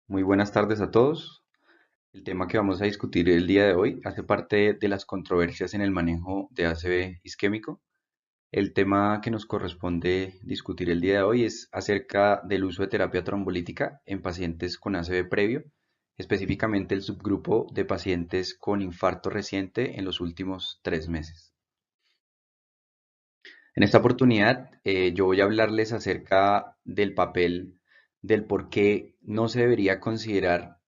Muy buenas tardes a todos. El tema que vamos a discutir el día de hoy hace parte de las controversias en el manejo de ACV isquémico. El tema que nos corresponde discutir el día de hoy es acerca del uso de terapia trombolítica en pacientes con ACV previo, específicamente el subgrupo de pacientes con infarto reciente en los últimos 3 meses. En esta oportunidad, yo voy a hablarles acerca del papel del por qué no se debería considerar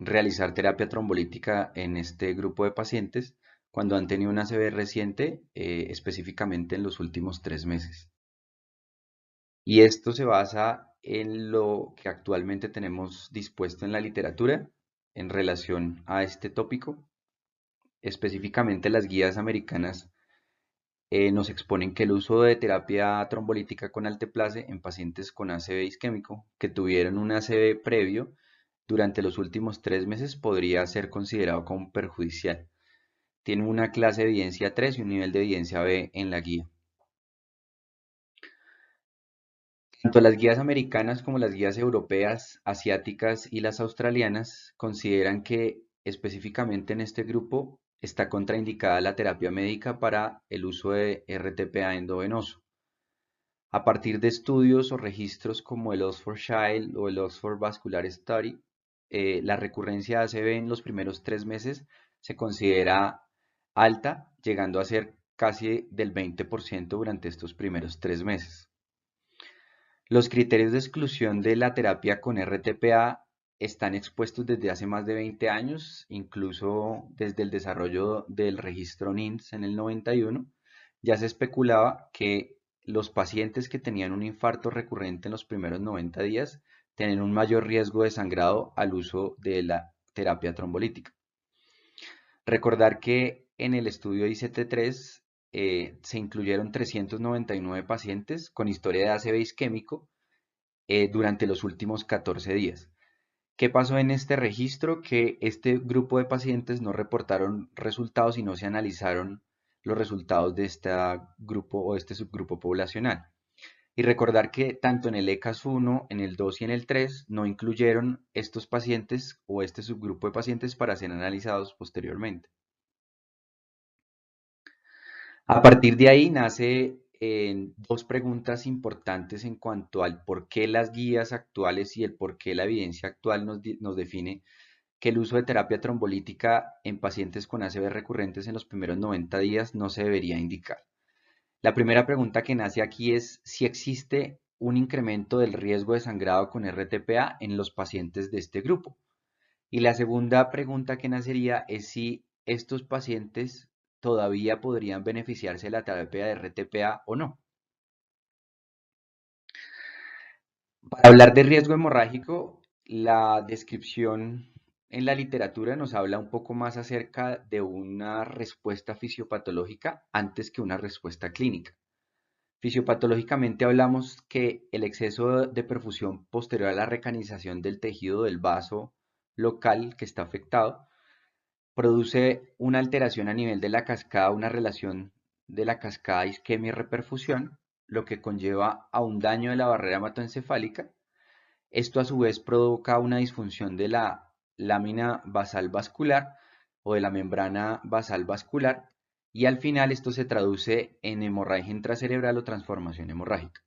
realizar terapia trombolítica en este grupo de pacientes cuando han tenido una ACV reciente, específicamente en los últimos 3 meses. Y esto se basa en lo que actualmente tenemos dispuesto en la literatura en relación a este tópico, específicamente las guías americanas nos exponen que el uso de terapia trombolítica con alteplase en pacientes con ACV isquémico que tuvieron un ACV previo durante los últimos 3 meses podría ser considerado como perjudicial. Tiene una clase de evidencia 3 y un nivel de evidencia B en la guía. Tanto las guías americanas como las guías europeas, asiáticas y las australianas consideran que específicamente en este grupo está contraindicada la terapia médica para el uso de RTPA endovenoso. A partir de estudios o registros como el Oxford Child o el Oxford Vascular Study, la recurrencia de ACV en los primeros 3 meses se considera alta, llegando a ser casi del 20% durante estos primeros 3 meses. Los criterios de exclusión de la terapia con RTPA están expuestos desde hace más de 20 años, incluso desde el desarrollo del registro NINDS en el 91, ya se especulaba que los pacientes que tenían un infarto recurrente en los primeros 90 días tienen un mayor riesgo de sangrado al uso de la terapia trombolítica. Recordar que en el estudio ICT-3 se incluyeron 399 pacientes con historia de ACV isquémico durante los últimos 14 días. ¿Qué pasó en este registro? Que este grupo de pacientes no reportaron resultados y no se analizaron los resultados de este grupo o este subgrupo poblacional. Y recordar que tanto en el ECAS 1, en el 2 y en el 3 no incluyeron estos pacientes o este subgrupo de pacientes para ser analizados posteriormente. A partir de ahí nace dos preguntas importantes en cuanto al por qué las guías actuales y el por qué la evidencia actual nos define que el uso de terapia trombolítica en pacientes con ACV recurrentes en los primeros 90 días no se debería indicar. La primera pregunta que nace aquí es si existe un incremento del riesgo de sangrado con RTPA en los pacientes de este grupo. Y la segunda pregunta que nacería es si estos pacientes todavía podrían beneficiarse de la terapia de RTPA o no. Para hablar de riesgo hemorrágico, la descripción en la literatura nos habla un poco más acerca de una respuesta fisiopatológica antes que una respuesta clínica. Fisiopatológicamente hablamos que el exceso de perfusión posterior a la recanización del tejido del vaso local que está afectado produce una alteración a nivel de la cascada, una relación de la cascada isquemia y reperfusión, lo que conlleva a un daño de la barrera hematoencefálica. Esto a su vez provoca una disfunción de la lámina basal vascular o de la membrana basal vascular y al final esto se traduce en hemorragia intracerebral o transformación hemorrágica.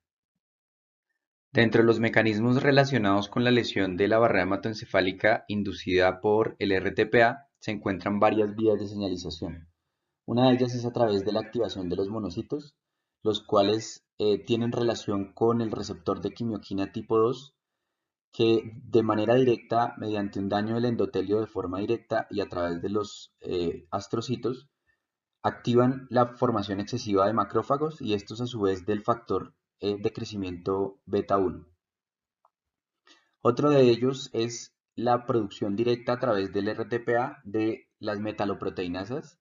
Dentro de los mecanismos relacionados con la lesión de la barrera hematoencefálica inducida por el RTPA se encuentran varias vías de señalización. Una de ellas es a través de la activación de los monocitos, los cuales tienen relación con el receptor de quimioquina tipo 2 que de manera directa, mediante un daño del endotelio de forma directa y a través de los astrocitos, activan la formación excesiva de macrófagos y estos a su vez del factor de crecimiento beta 1. Otro de ellos es la producción directa a través del RTPA de las metaloproteinasas,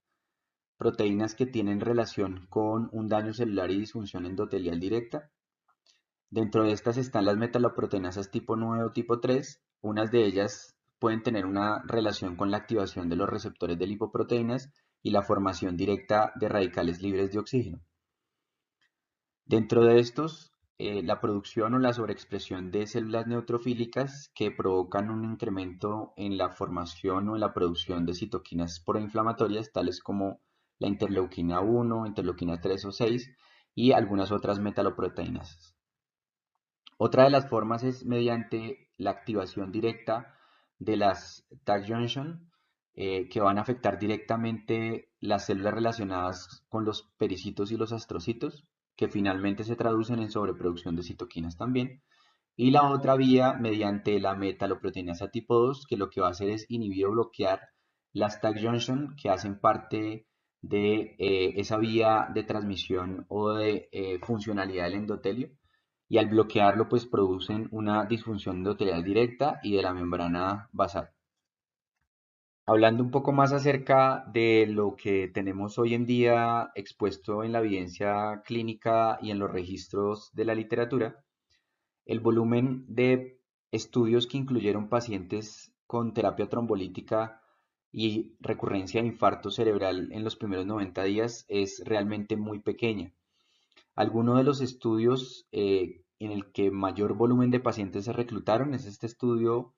proteínas que tienen relación con un daño celular y disfunción endotelial directa. Dentro de estas están las metaloproteinasas tipo 9 o tipo 3. Unas de ellas pueden tener una relación con la activación de los receptores de lipoproteínas y la formación directa de radicales libres de oxígeno. Dentro de estos la producción o la sobreexpresión de células neutrofílicas que provocan un incremento en la formación o en la producción de citoquinas proinflamatorias, tales como la interleuquina 1, interleuquina 3 o 6 y algunas otras metaloproteínas. Otra de las formas es mediante la activación directa de las tag junction, que van a afectar directamente las células relacionadas con los pericitos y los astrocitos, que finalmente se traducen en sobreproducción de citoquinas también. Y la otra vía mediante la metaloproteinasa tipo 2, que lo que va a hacer es inhibir o bloquear las tag junction que hacen parte de esa vía de transmisión o de funcionalidad del endotelio, y al bloquearlo pues producen una disfunción endotelial directa y de la membrana basal. Hablando un poco más acerca de lo que tenemos hoy en día expuesto en la evidencia clínica y en los registros de la literatura, el volumen de estudios que incluyeron pacientes con terapia trombolítica y recurrencia de infarto cerebral en los primeros 90 días es realmente muy pequeña. Algunos de los estudios en el que mayor volumen de pacientes se reclutaron es este estudio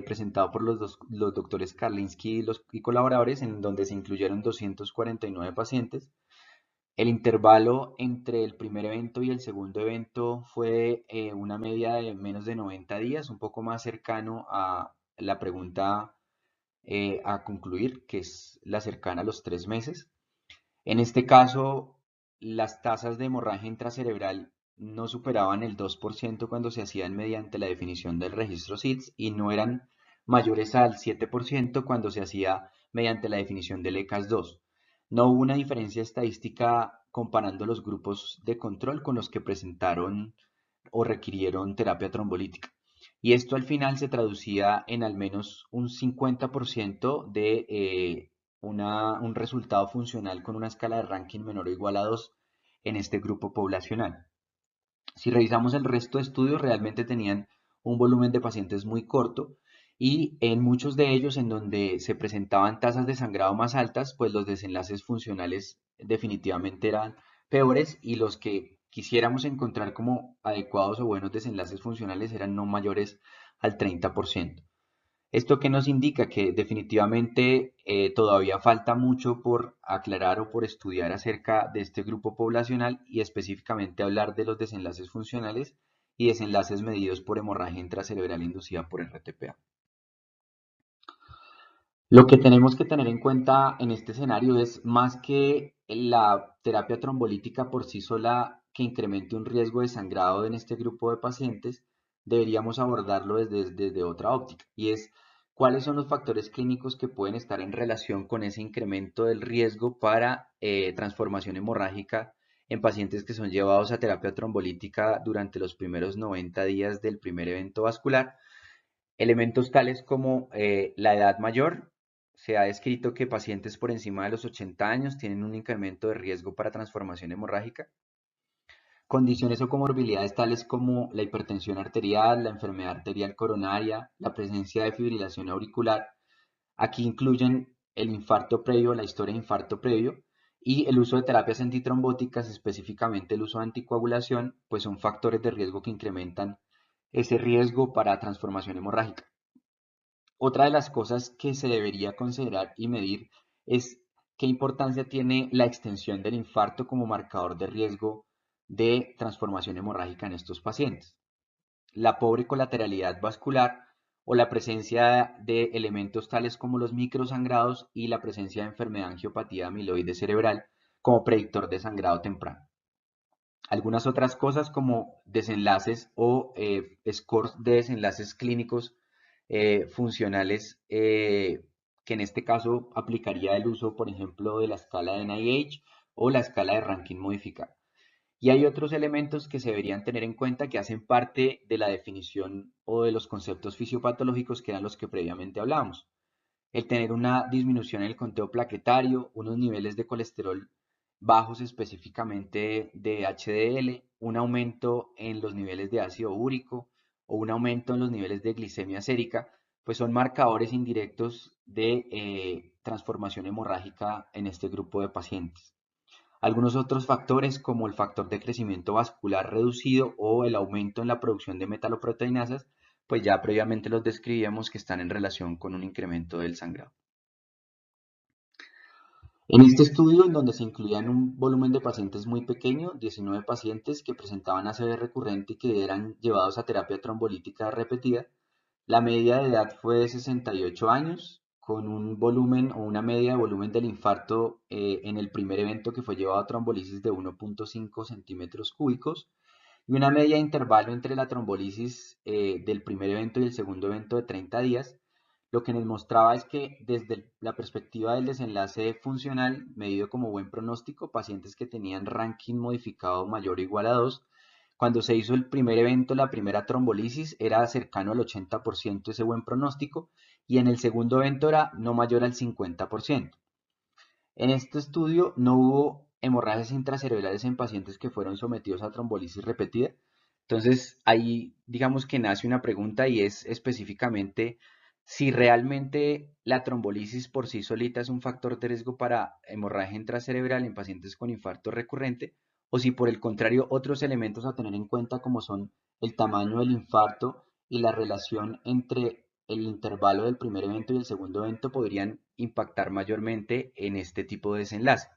presentado por los doctores Karlinsky y colaboradores, en donde se incluyeron 249 pacientes. El intervalo entre el primer evento y el segundo evento fue una media de menos de 90 días, un poco más cercano a la pregunta a concluir, que es la cercana a los 3 meses. En este caso, las tasas de hemorragia intracerebral no superaban el 2% cuando se hacían mediante la definición del registro SIDS y no eran mayores al 7% cuando se hacía mediante la definición del ECAS-2. No hubo una diferencia estadística comparando los grupos de control con los que presentaron o requirieron terapia trombolítica. Y esto al final se traducía en al menos un 50% de un resultado funcional con una escala de ranking menor o igual a 2 en este grupo poblacional. Si revisamos el resto de estudios, realmente tenían un volumen de pacientes muy corto y en muchos de ellos en donde se presentaban tasas de sangrado más altas, pues los desenlaces funcionales definitivamente eran peores y los que quisiéramos encontrar como adecuados o buenos desenlaces funcionales eran no mayores al 30%. ¿Esto qué nos indica? Que definitivamente todavía falta mucho por aclarar o por estudiar acerca de este grupo poblacional y específicamente hablar de los desenlaces funcionales y desenlaces medidos por hemorragia intracerebral inducida por RTPA. Lo que tenemos que tener en cuenta en este escenario es más que la terapia trombolítica por sí sola que incremente un riesgo de sangrado en este grupo de pacientes, deberíamos abordarlo desde otra óptica y es cuáles son los factores clínicos que pueden estar en relación con ese incremento del riesgo para transformación hemorrágica en pacientes que son llevados a terapia trombolítica durante los primeros 90 días del primer evento vascular. Elementos tales como la edad mayor. Se ha descrito que pacientes por encima de los 80 años tienen un incremento de riesgo para transformación hemorrágica. Condiciones o comorbilidades tales como la hipertensión arterial, la enfermedad arterial coronaria, la presencia de fibrilación auricular. Aquí incluyen el infarto previo, la historia de infarto previo y el uso de terapias antitrombóticas, específicamente el uso de anticoagulación, pues son factores de riesgo que incrementan ese riesgo para transformación hemorrágica. Otra de las cosas que se debería considerar y medir es qué importancia tiene la extensión del infarto como marcador de riesgo de transformación hemorrágica en estos pacientes. La pobre colateralidad vascular o la presencia de elementos tales como los microsangrados y la presencia de enfermedad angiopatía amiloide cerebral como predictor de sangrado temprano. Algunas otras cosas como desenlaces o scores de desenlaces clínicos funcionales, que en este caso aplicaría el uso, por ejemplo, de la escala de NIH o la escala de ranking modificado. Y hay otros elementos que se deberían tener en cuenta que hacen parte de la definición o de los conceptos fisiopatológicos que eran los que previamente hablábamos. El tener una disminución en el conteo plaquetario, unos niveles de colesterol bajos específicamente de HDL, un aumento en los niveles de ácido úrico o un aumento en los niveles de glicemia sérica, pues son marcadores indirectos de transformación hemorrágica en este grupo de pacientes. Algunos otros factores como el factor de crecimiento vascular reducido o el aumento en la producción de metaloproteinasas, pues ya previamente los describíamos que están en relación con un incremento del sangrado. En este estudio, en donde se incluían un volumen de pacientes muy pequeño, 19 pacientes que presentaban ACV recurrente y que eran llevados a terapia trombolítica repetida, la media de edad fue de 68 años, con un volumen o una media de volumen del infarto en el primer evento que fue llevado a trombolisis de 1.5 centímetros cúbicos y una media de intervalo entre la trombolisis del primer evento y el segundo evento de 30 días. Lo que nos mostraba es que desde la perspectiva del desenlace funcional, medido como buen pronóstico, pacientes que tenían ranking modificado mayor o igual a 2, cuando se hizo el primer evento, la primera trombolisis, era cercano al 80% ese buen pronóstico, y en el segundo evento era no mayor al 50%. En este estudio no hubo hemorragias intracerebrales en pacientes que fueron sometidos a trombolisis repetida. Entonces, ahí digamos que nace una pregunta y es específicamente si realmente la trombolisis por sí solita es un factor de riesgo para hemorragia intracerebral en pacientes con infarto recurrente o si por el contrario otros elementos a tener en cuenta como son el tamaño del infarto y la relación entre el intervalo del primer evento y el segundo evento podrían impactar mayormente en este tipo de desenlace.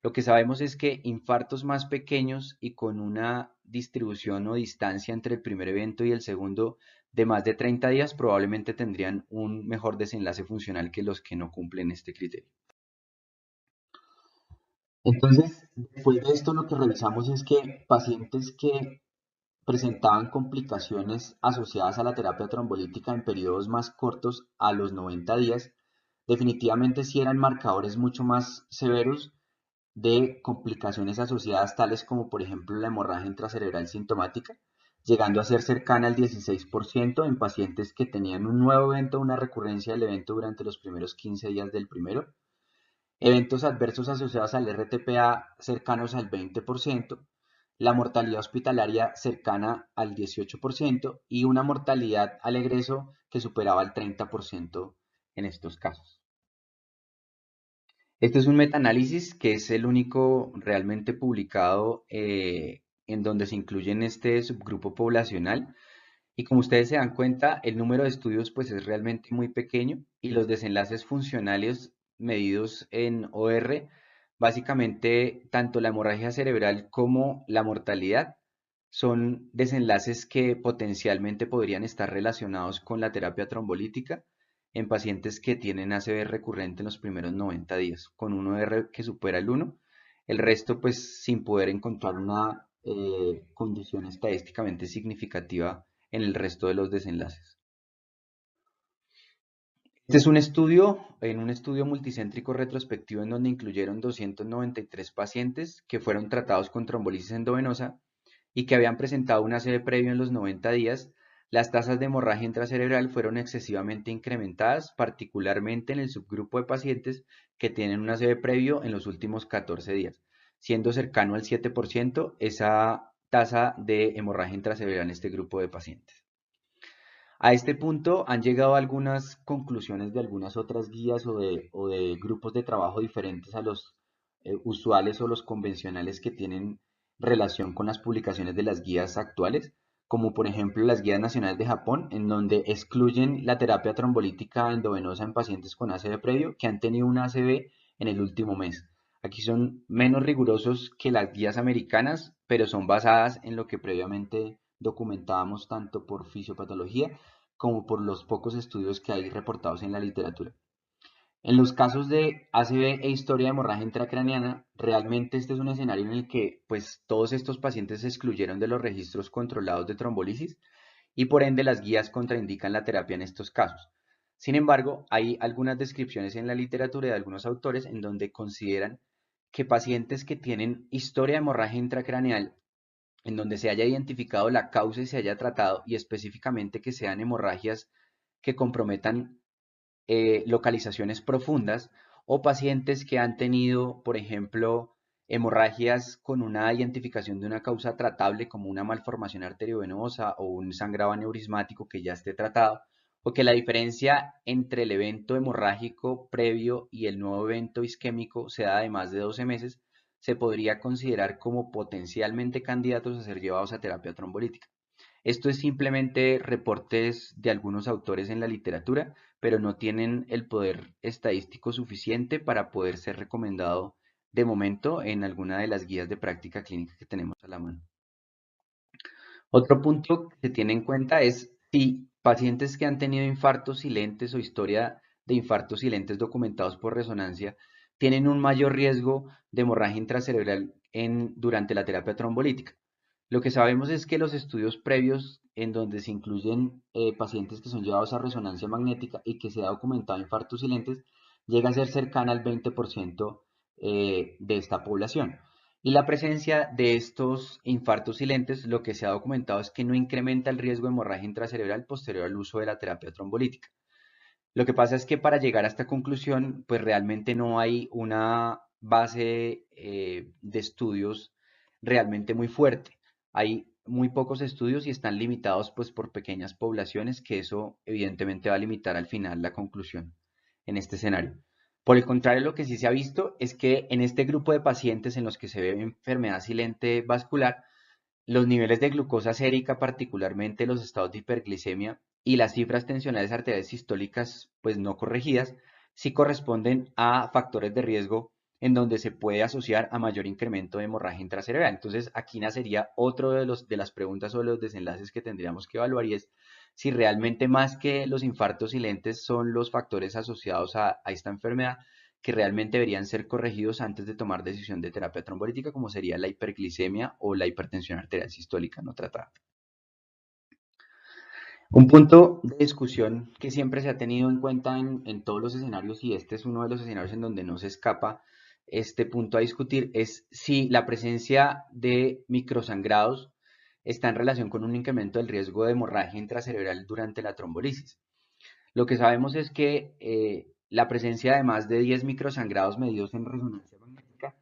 Lo que sabemos es que infartos más pequeños y con una distribución o distancia entre el primer evento y el segundo de más de 30 días probablemente tendrían un mejor desenlace funcional que los que no cumplen este criterio. Entonces, después de esto, lo que revisamos es que pacientes que presentaban complicaciones asociadas a la terapia trombolítica en periodos más cortos a los 90 días, definitivamente sí eran marcadores mucho más severos de complicaciones asociadas tales como por ejemplo la hemorragia intracerebral sintomática, llegando a ser cercana al 16% en pacientes que tenían un nuevo evento o una recurrencia del evento durante los primeros 15 días del primero, eventos adversos asociados al RTPA cercanos al 20%, la mortalidad hospitalaria cercana al 18% y una mortalidad al egreso que superaba el 30% en estos casos. Este es un metaanálisis que es el único realmente publicado en donde se incluye en este subgrupo poblacional. Y como ustedes se dan cuenta, el número de estudios pues es realmente muy pequeño y los desenlaces funcionales medidos en OR, básicamente tanto la hemorragia cerebral como la mortalidad son desenlaces que potencialmente podrían estar relacionados con la terapia trombolítica en pacientes que tienen ACV recurrente en los primeros 90 días, con un OR que supera el 1, el resto pues sin poder encontrar una condición estadísticamente significativa en el resto de los desenlaces. Este es un estudio, en un estudio multicéntrico retrospectivo en donde incluyeron 293 pacientes que fueron tratados con trombolisis endovenosa y que habían presentado un ACV previo en los 90 días. Las tasas de hemorragia intracerebral fueron excesivamente incrementadas, particularmente en el subgrupo de pacientes que tienen un ACV previo en los últimos 14 días, siendo cercano al 7% esa tasa de hemorragia intracerebral en este grupo de pacientes. A este punto han llegado algunas conclusiones de algunas otras guías o de grupos de trabajo diferentes a los usuales o los convencionales que tienen relación con las publicaciones de las guías actuales, como por ejemplo las guías nacionales de Japón, en donde excluyen la terapia trombolítica endovenosa en pacientes con ACV previo que han tenido un ACV en el último mes. Aquí son menos rigurosos que las guías americanas, pero son basadas en lo que previamente documentábamos tanto por fisiopatología como por los pocos estudios que hay reportados en la literatura. En los casos de ACV e historia de hemorragia intracraneana, realmente este es un escenario en el que pues, todos estos pacientes se excluyeron de los registros controlados de trombolisis y por ende las guías contraindican la terapia en estos casos. Sin embargo, hay algunas descripciones en la literatura de algunos autores en donde consideran que pacientes que tienen historia de hemorragia intracraneal en donde se haya identificado la causa y se haya tratado y específicamente que sean hemorragias que comprometan localizaciones profundas o pacientes que han tenido, por ejemplo, hemorragias con una identificación de una causa tratable como una malformación arteriovenosa o un sangrado aneurismático que ya esté tratado, o que la diferencia entre el evento hemorrágico previo y el nuevo evento isquémico sea de más de 12 meses, se podría considerar como potencialmente candidatos a ser llevados a terapia trombolítica. Esto es simplemente reportes de algunos autores en la literatura, pero no tienen el poder estadístico suficiente para poder ser recomendado de momento en alguna de las guías de práctica clínica que tenemos a la mano. Otro punto que se tiene en cuenta es si pacientes que han tenido infartos silentes o historia de infartos silentes documentados por resonancia tienen un mayor riesgo de hemorragia intracerebral durante la terapia trombolítica. Lo que sabemos es que los estudios previos en donde se incluyen pacientes que son llevados a resonancia magnética y que se ha documentado infartos silentes llega a ser cercana al 20% de esta población. Y la presencia de estos infartos silentes, lo que se ha documentado es que no incrementa el riesgo de hemorragia intracerebral posterior al uso de la terapia trombolítica. Lo que pasa es que para llegar a esta conclusión, pues realmente no hay una base de estudios realmente muy fuerte. Hay muy pocos estudios y están limitados pues por pequeñas poblaciones, que eso evidentemente va a limitar al final la conclusión en este escenario. Por el contrario, lo que sí se ha visto es que en este grupo de pacientes en los que se ve enfermedad silente vascular, los niveles de glucosa sérica, particularmente los estados de hiperglicemia y las cifras tensionales arteriales sistólicas, pues no corregidas, sí corresponden a factores de riesgo en donde se puede asociar a mayor incremento de hemorragia intracerebral. Entonces, aquí nacería otro de las preguntas o de los desenlaces que tendríamos que evaluar y es si realmente más que los infartos silentes son los factores asociados a esta enfermedad que realmente deberían ser corregidos antes de tomar decisión de terapia trombolítica, como sería la hiperglicemia o la hipertensión arterial sistólica no tratada. Un punto de discusión que siempre se ha tenido en cuenta en todos los escenarios, y este es uno de los escenarios en donde no se escapa este punto a discutir, es si la presencia de microsangrados está en relación con un incremento del riesgo de hemorragia intracerebral durante la trombolisis. Lo que sabemos es que la presencia de más de 10 microsangrados medidos en resonancia magnética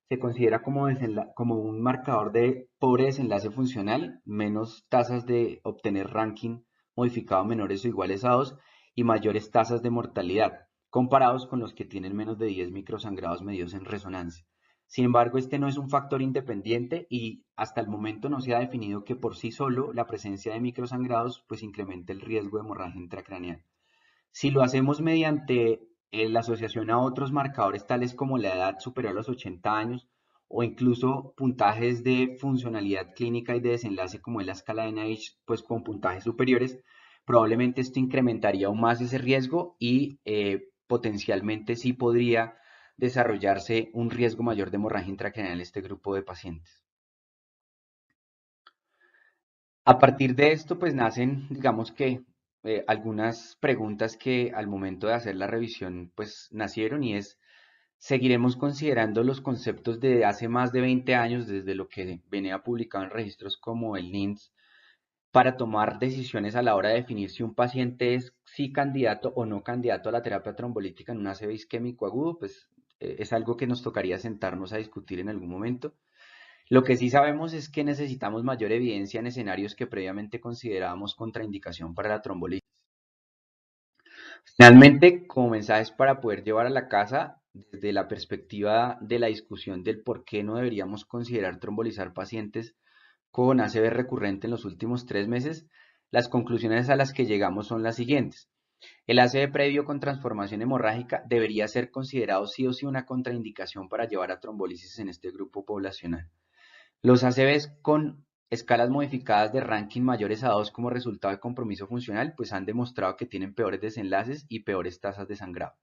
se considera como un marcador de pobre desenlace funcional, menos tasas de obtener ranking modificado menores o iguales a 2 y mayores tasas de mortalidad, comparados con los que tienen menos de 10 microsangrados medidos en resonancia. Sin embargo, este no es un factor independiente y hasta el momento no se ha definido que por sí solo la presencia de microsangrados pues incremente el riesgo de hemorragia intracraneal. Si lo hacemos mediante la asociación a otros marcadores tales como la edad superior a los 80 años o incluso puntajes de funcionalidad clínica y de desenlace como es la escala de NIH, pues con puntajes superiores, probablemente esto incrementaría aún más ese riesgo y potencialmente sí podría desarrollarse un riesgo mayor de hemorragia intracraneal en este grupo de pacientes. A partir de esto, pues nacen, digamos que, algunas preguntas que al momento de hacer la revisión, pues nacieron y es, ¿seguiremos considerando los conceptos de hace más de 20 años, desde lo que venía publicado en registros como el NINDS, para tomar decisiones a la hora de definir si un paciente es sí candidato o no candidato a la terapia trombolítica en un ACV isquémico agudo? Pues es algo que nos tocaría sentarnos a discutir en algún momento. Lo que sí sabemos es que necesitamos mayor evidencia en escenarios que previamente considerábamos contraindicación para la trombolisis. Finalmente, como mensajes para poder llevar a la casa, desde la perspectiva de la discusión del por qué no deberíamos considerar trombolizar pacientes con ACV recurrente en los últimos 3 meses, las conclusiones a las que llegamos son las siguientes. El ACV previo con transformación hemorrágica debería ser considerado sí o sí una contraindicación para llevar a trombolisis en este grupo poblacional. Los ACVs con escalas modificadas de ranking mayores a 2 como resultado de compromiso funcional, pues han demostrado que tienen peores desenlaces y peores tasas de sangrado.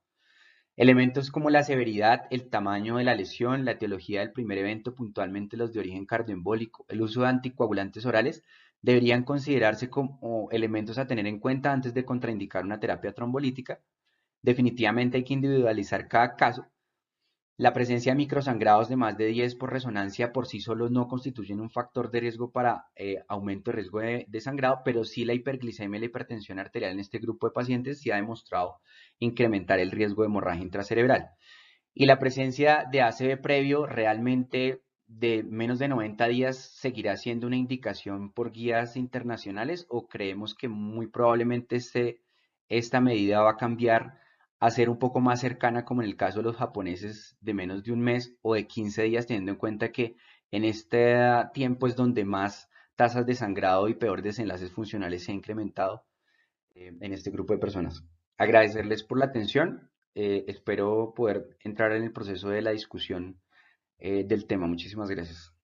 Elementos como la severidad, el tamaño de la lesión, la etiología del primer evento, puntualmente los de origen cardioembólico, el uso de anticoagulantes orales, deberían considerarse como elementos a tener en cuenta antes de contraindicar una terapia trombolítica. Definitivamente hay que individualizar cada caso. La presencia de microsangrados de más de 10 por resonancia por sí solos no constituyen un factor de riesgo para aumento de riesgo de sangrado, pero sí la hiperglicemia y la hipertensión arterial en este grupo de pacientes sí ha demostrado incrementar el riesgo de hemorragia intracerebral. Y la presencia de ACV previo realmente de menos de 90 días seguirá siendo una indicación por guías internacionales o creemos que muy probablemente esta medida va a cambiar a ser un poco más cercana, como en el caso de los japoneses, de menos de un mes o de 15 días, teniendo en cuenta que en este tiempo es donde más tasas de sangrado y peor desenlaces funcionales se ha incrementado en este grupo de personas. Agradecerles por la atención. Espero poder entrar en el proceso de la discusión del tema. Muchísimas gracias.